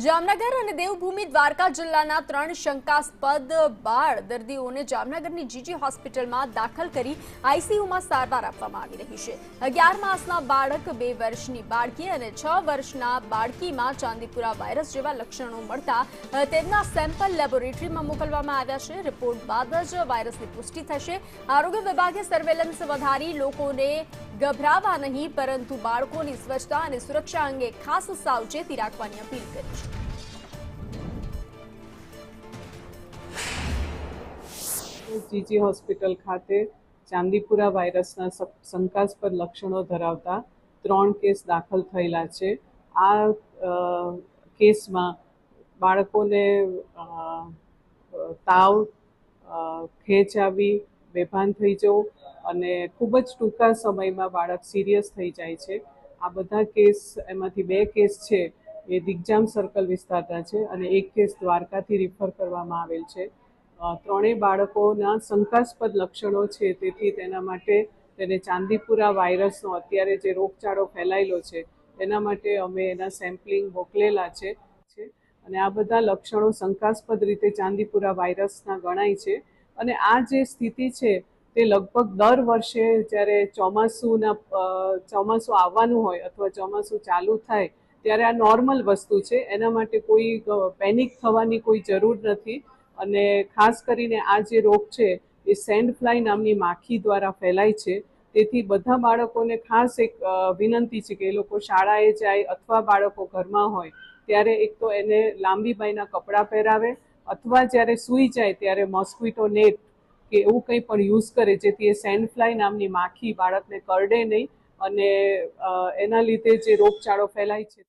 જામનગર અને દેવભૂમિ દ્વારકા જિલ્લાના 3 શંકાસ્પદ બાળ દર્દીઓને જામનગરની જીજી હોસ્પિટલમાં દાખલ કરી આઈસીયુમાં સારવાર આપવામાં આવી રહી છે। 11 માસના બાળક, 2 વર્ષની બાળકી અને 6 વર્ષના બાળકીમાં ચાંદીપુરા વાયરસ જેવા લક્ષણો મળતા તેમના સેમ્પલ લેબોરેટરીમાં મોકલવામાં આવ્યા છે। રિપોર્ટ બાદ જ વાયરસની પુષ્ટિ થશે। આરોગ્ય વિભાગે સર્વેલન્સ વધારી લોકોને ગભરાવા નહીં પરંતુ બાળકોની સ્વચ્છતા અને સુરક્ષા અંગે ખાસ સાવચેતી રાખવાની અપીલ કરી છે। જીજી હોસ્પિટલ ખાતે ચાંદીપુરા વાયરસના શંકાસ્પદ લક્ષણો ધરાવતા 3 કેસ દાખલ થયેલા છે। આ કેસમાં બાળકોને તાવ, ખેંચ આવી, બેભાન થઈ જવું અને ખૂબ જ ટૂંકા સમયમાં બાળક સિરિયસ થઈ જાય છે। આ બધા કેસ, એમાંથી 2 કેસ છે એ દિગ્જામ સર્કલ વિસ્તારના છે અને 1 કેસ દ્વારકાથી રિફર કરવામાં આવેલ છે। ત્રણેય બાળકોના શંકાસ્પદ લક્ષણો છે, તેથી તેના માટે તેને ચાંદીપુરા વાયરસનો અત્યારે જે રોગચાળો ફેલાયેલો છે એના માટે અમે એના સેમ્પલિંગ મોકલેલા છે અને આ બધા લક્ષણો શંકાસ્પદ રીતે ચાંદીપુરા વાયરસના ગણાય છે। અને આ જે સ્થિતિ છે તે લગભગ દર વર્ષે જ્યારે ચોમાસું આવવાનું હોય અથવા ચોમાસું ચાલુ થાય ત્યારે આ નોર્મલ વસ્તુ છે। એના માટે કોઈ પેનિક થવાની કોઈ જરૂર નથી અને ખાસ કરીને આ જે રોગ છે એ સેન્ડ ફ્લાય નામની માખી દ્વારા ફેલાય છે। તેથી બધા બાળકોને ખાસ એક વિનંતી છે કે એ લોકો શાળાએ જાય અથવા બાળકો ઘરમાં હોય ત્યારે એક તો એને લાંબી બાયના કપડાં પહેરાવે અથવા જ્યારે સૂઈ જાય ત્યારે મોસ્કિટો નેટ કે એવું કંઈ પણ યુઝ કરે જેથી એ સેન્ડ ફ્લાય નામની માખી બાળકને કરડે નહીં અને એના લીધે જે રોગચાળો ફેલાય છે